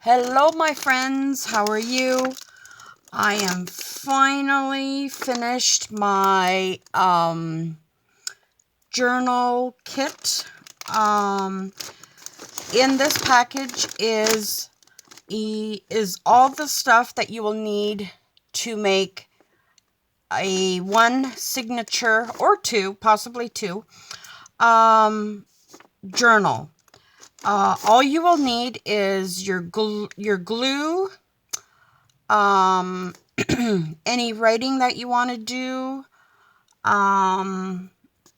Hello, my friends. How are you? I am finally finished my journal kit. In this package is all the stuff that you will need to make a one signature or two, possibly two, journal. All you will need is your glue, any writing that you want to do,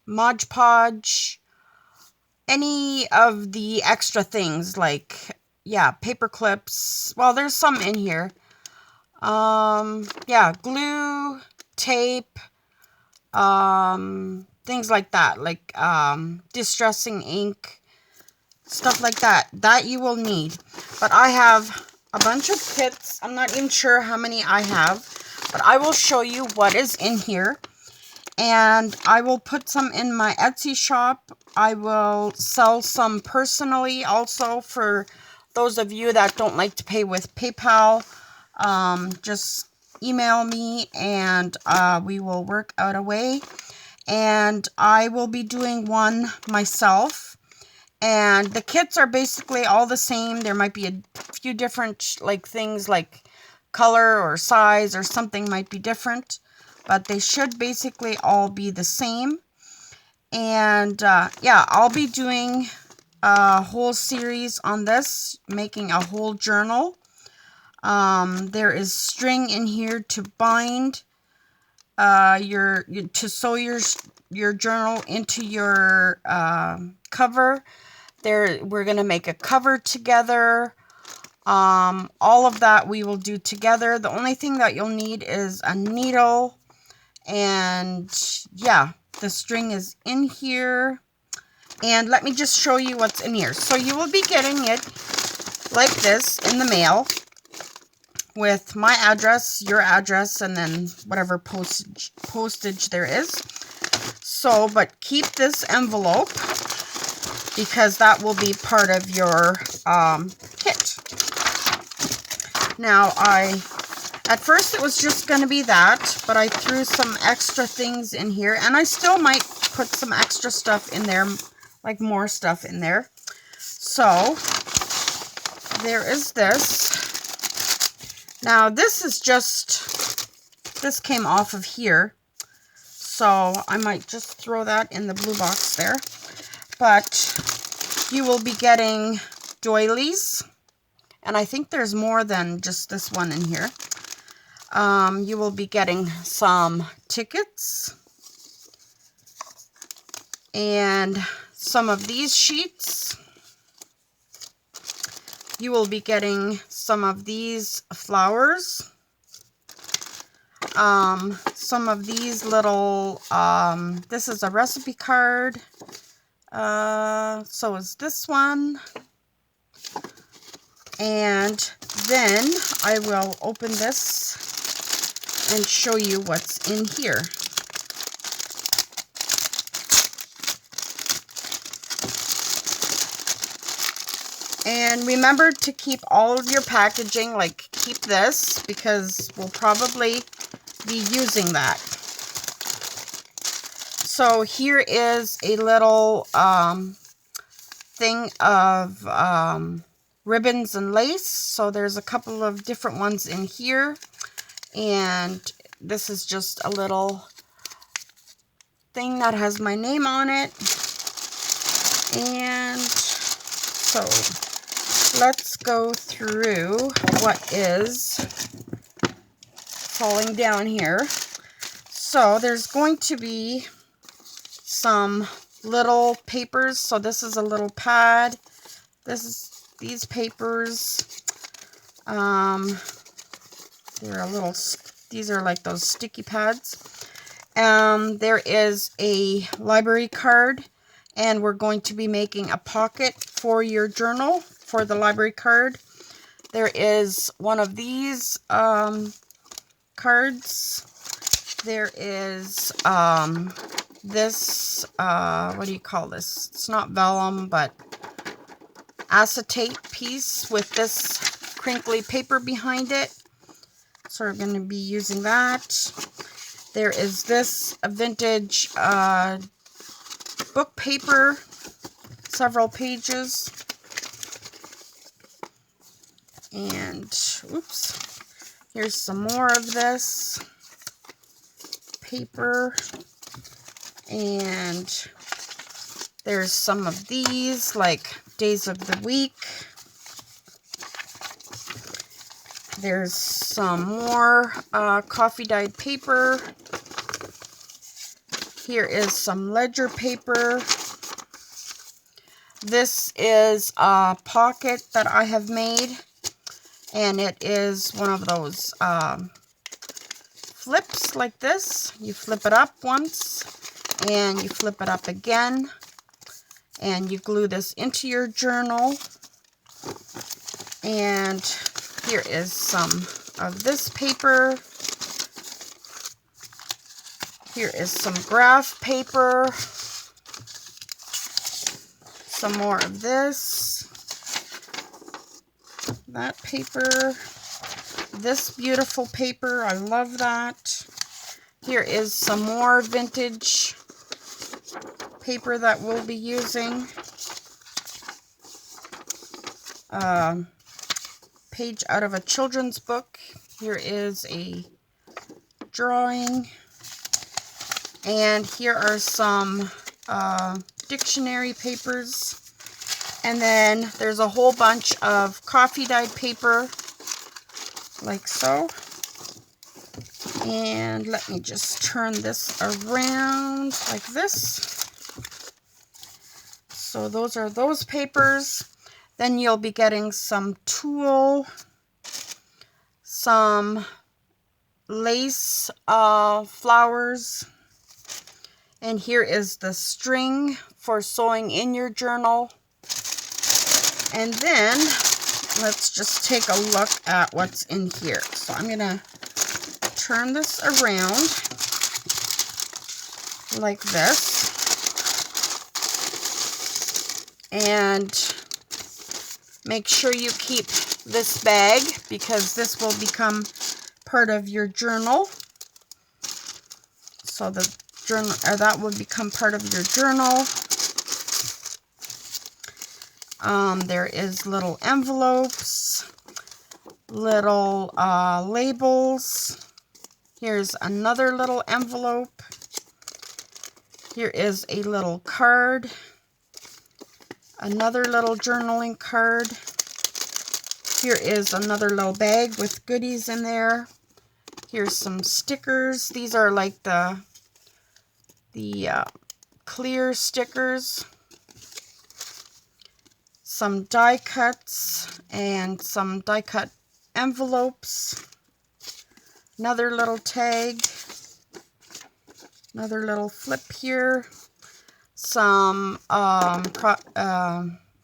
Mod Podge, any of the extra things like, yeah, paper clips. Well, there's some in here. Yeah, glue, tape, things like that, like distressing ink, stuff like that you will need. But I have a bunch of kits. I'm not even sure how many I have, but I will show you what is in here. And I will put some in my Etsy shop. I will sell some personally also for those of you that don't like to pay with PayPal. Just email me and we will work out a way. And I will be doing one myself. And the kits are basically all the same. There might be a few different things like color or size or something might be different, but they should basically all be the same. And yeah, I'll be doing a whole series on this, making a whole journal. There is string in here to bind to sew your journal into your cover. We're going to make a cover together. All of that we will do together. The only thing that you'll need is a needle. And yeah, the string is in here. And let me just show you what's in here. So you will be getting it like this in the mail with my address, your address, and then whatever postage there is. So, but keep this envelope, because that will be part of your kit. Now, at first it was just going to be that, but I threw some extra things in here, and I still might put some extra stuff in there, like more stuff in there. So, there is this. Now, this came off of here, so I might just throw that in the blue box there. But you will be getting doilies, and I think there's more than just this one in here. You will be getting some tickets and some of these sheets. You will be getting some of these flowers, some of these little, this is a recipe card. So is this one. And then I will open this and show you what's in here. And remember to keep all of your packaging, like keep this, because we'll probably be using that. So here is a little thing of ribbons and lace. So there's a couple of different ones in here. And this is just a little thing that has my name on it. And so let's go through what is falling down here. So there's going to be some little papers. So this is a little pad. These papers. These are like those sticky pads. There is a library card, and we're going to be making a pocket for your journal for the library card. There is one of these cards. There is this, what do you call this? It's not vellum, but acetate piece with this crinkly paper behind it. So we're going to be using that. There is this vintage book paper, several pages. And, oops, here's some more of this paper. And there's some of these, like days of the week. There's some more coffee dyed paper. Here is some ledger paper. This is a pocket that I have made, and it is one of those flips like this. You flip it up once, and you flip it up again, and you glue this into your journal. And here is some of this paper. Here is some graph paper. Some more of this. That paper. This beautiful paper. I love that. Here is some more vintage paper that we'll be using. Page out of a children's book. Here is a drawing. And here are some dictionary papers. And then there's a whole bunch of coffee dyed paper, like so. And let me just turn this around like this. So those are those papers. Then you'll be getting some tulle, some lace flowers. And here is the string for sewing in your journal. And then let's just take a look at what's in here. So I'm going to turn this around like this. And make sure you keep this bag, because this will become part of your journal. So the journal, or that will become part of your journal. There is little envelopes, little labels. Here's another little envelope. Here is a little card. Another little journaling card. Here is another little bag with goodies in there. Here's some stickers. These are like the clear stickers. Some die cuts and some die cut envelopes. Another little tag. Another little flip here. Some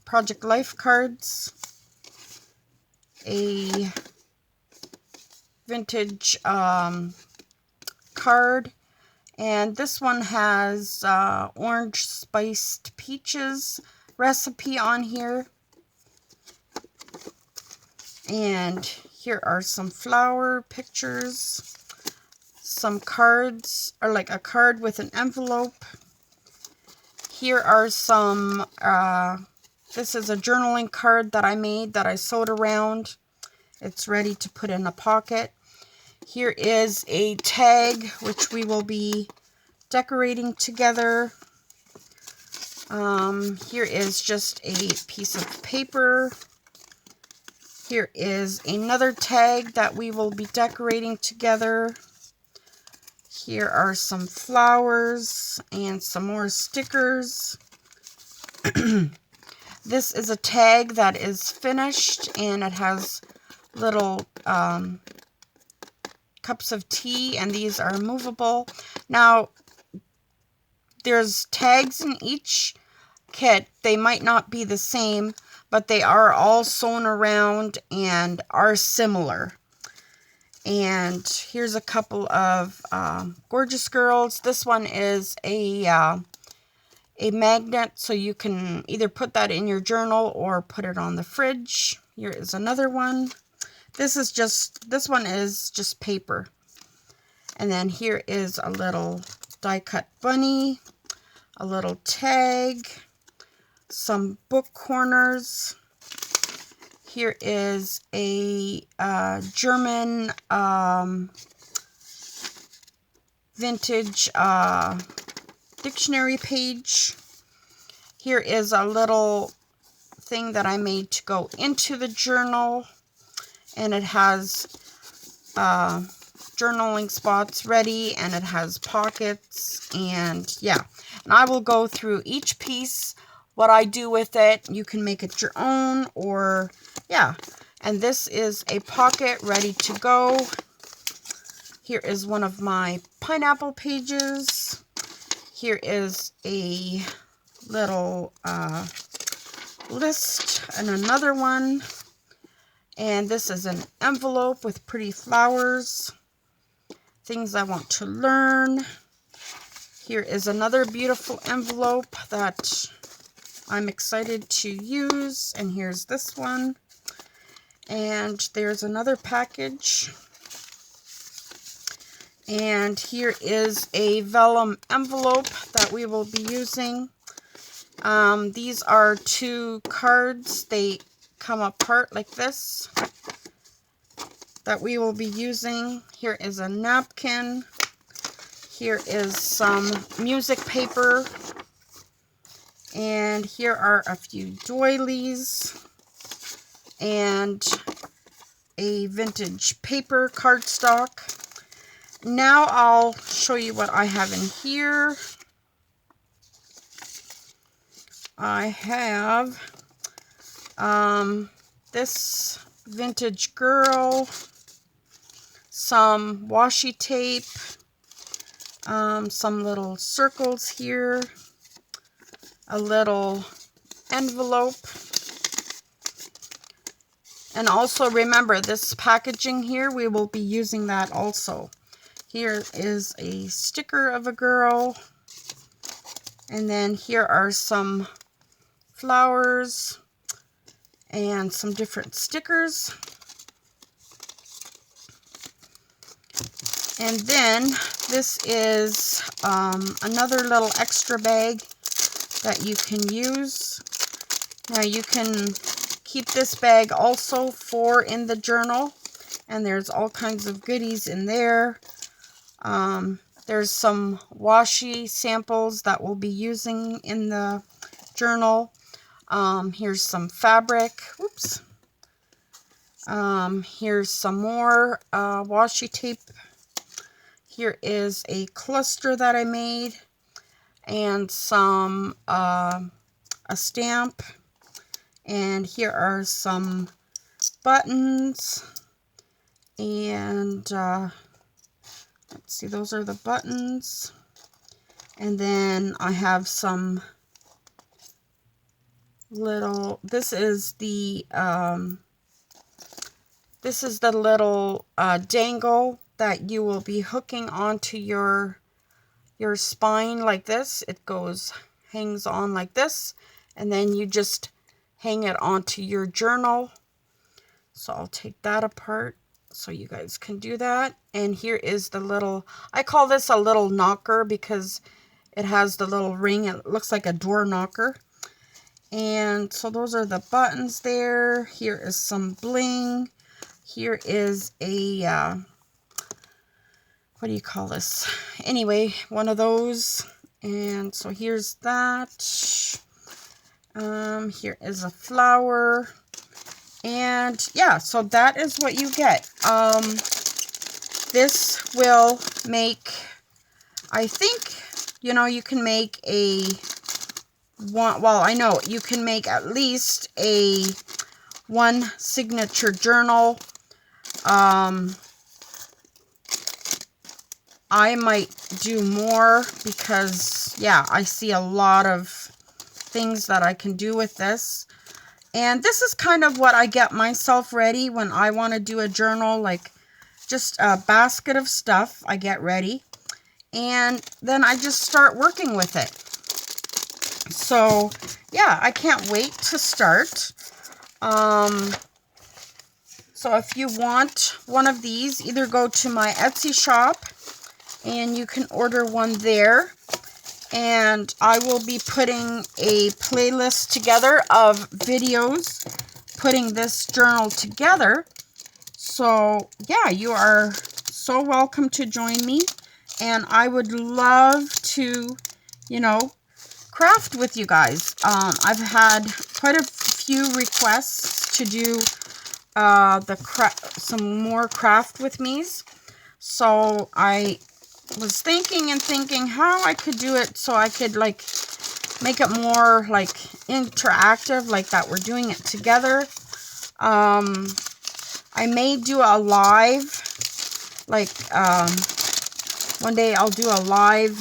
Project Life cards. A vintage card. And this one has orange spiced peaches recipe on here. And here are some flower pictures. Some cards, or like a card with an envelope. Here are some, this is a journaling card that I made that I sewed around. It's ready to put in a pocket. Here is a tag, which we will be decorating together. Here is just a piece of paper. Here is another tag that we will be decorating together. Here are some flowers and some more stickers. This is a tag that is finished, and it has little cups of tea, and these are movable. Now, there's tags in each kit. They might not be the same, but they are all sewn around and are similar. And here's a couple of gorgeous girls. This one is a magnet, so you can either put that in your journal or put it on the fridge. Here is another one. This one is just paper. And then here is a little die cut bunny, a little tag, some book corners. Here is a German vintage dictionary page. Here is a little thing that I made to go into the journal, and it has journaling spots ready, and it has pockets, and yeah. And I will go through each piece, what I do with it. You can make it your own, or yeah. And this is a pocket ready to go. Here is one of my pineapple pages. Here is a little list and another one. And this is an envelope with pretty flowers. Things I want to learn. Here is another beautiful envelope that I'm excited to use. And here's this one. And there's another package. And here is a vellum envelope that we will be using. These are 2 cards. They come apart like this that we will be using. Here is a napkin. Here is some music paper. And here are a few doilies. And a vintage paper cardstock. Now I'll show you what I have in here. I have this vintage girl, some washi tape, some little circles here, a little envelope. And also remember, this packaging here, we will be using that also. Here is a sticker of a girl. And then here are some flowers and some different stickers. And then this is another little extra bag that you can use. Now you can keep this bag also for in the journal, and there's all kinds of goodies in there. There's some washi samples that we'll be using in the journal. Here's some fabric. Oops. Here's some more washi tape. Here is a cluster that I made, and some a stamp. And here are some buttons, and let's see, those are the buttons. And then I have some little, this is the little dangle that you will be hooking onto your spine like this. It hangs on like this, and then you just hang it onto your journal. So I'll take that apart so you guys can do that. And here is the little, I call this a little knocker because it has the little ring. It looks like a door knocker. And so those are the buttons there. Here is some bling. Here is a, what do you call this? Anyway, one of those. And so here's that. Here is a flower. And yeah, so that is what you get. This will make, I think, you can make I know you can make at least one signature journal. I might do more because, yeah, I see a lot of things that I can do with this. And this is kind of what I get myself ready when I want to do a journal, like just a basket of stuff I get ready. And then I just start working with it. So, yeah, I can't wait to start. So if you want one of these, either go to my Etsy shop and you can order one there. And I will be putting a playlist together of videos putting this journal together. So yeah, you are so welcome to join me. And I would love to, you know, craft with you guys. I've had quite a few requests to do some more craft with me's. So I was thinking how I could do it so I could like make it more like interactive, like that we're doing it together. I may do a live, like one day I'll do a live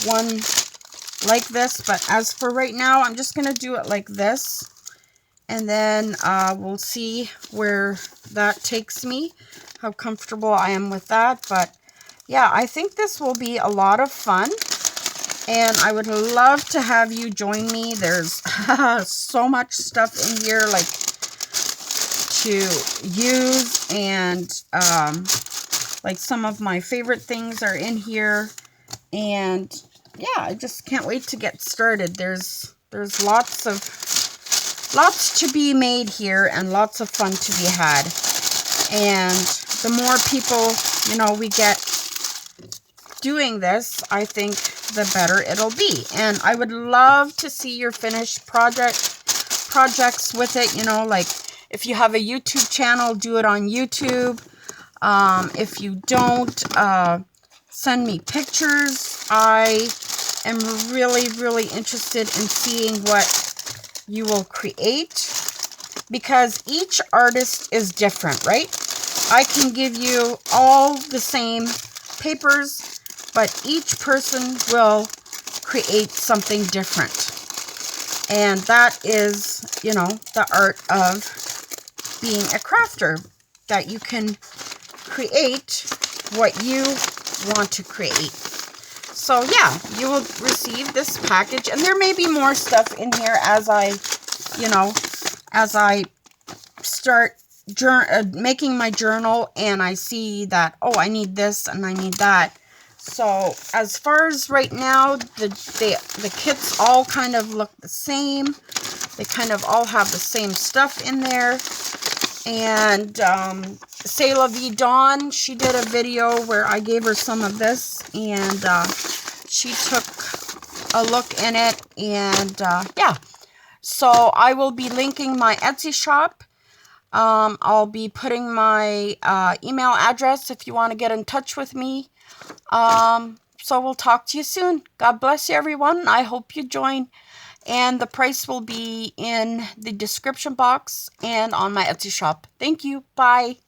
one like this, but as for right now, I'm just gonna do it like this, and then we'll see where that takes me, how comfortable I am with that. But yeah, I think this will be a lot of fun, and I would love to have you join me. There's so much stuff in here, like, to use, and like some of my favorite things are in here, and yeah, I just can't wait to get started. There's lots to be made here, and lots of fun to be had. And the more people, you know, we get doing this, I think the better it'll be. And I would love to see your finished projects with it. You know, like if you have a YouTube channel, do it on YouTube. If you don't, send me pictures. I am really interested in seeing what you will create, because each artist is different, right? I can give you all the same papers, but each person will create something different. And that is, you know, the art of being a crafter, that you can create what you want to create. So yeah, you will receive this package, and there may be more stuff in here as I, you know, as I start making my journal, and I see that, oh, I need this and I need that. So as far as right now, the kits all kind of look the same. They kind of all have the same stuff in there. And C'est La Vie Dawn, she did a video where I gave her some of this, and she took a look in it, and yeah. So I will be linking my Etsy shop. I'll be putting my email address if you want to get in touch with me. So we'll talk to you soon. God bless you, everyone. I hope you join. And the price will be in the description box and on my Etsy shop. Thank you. Bye.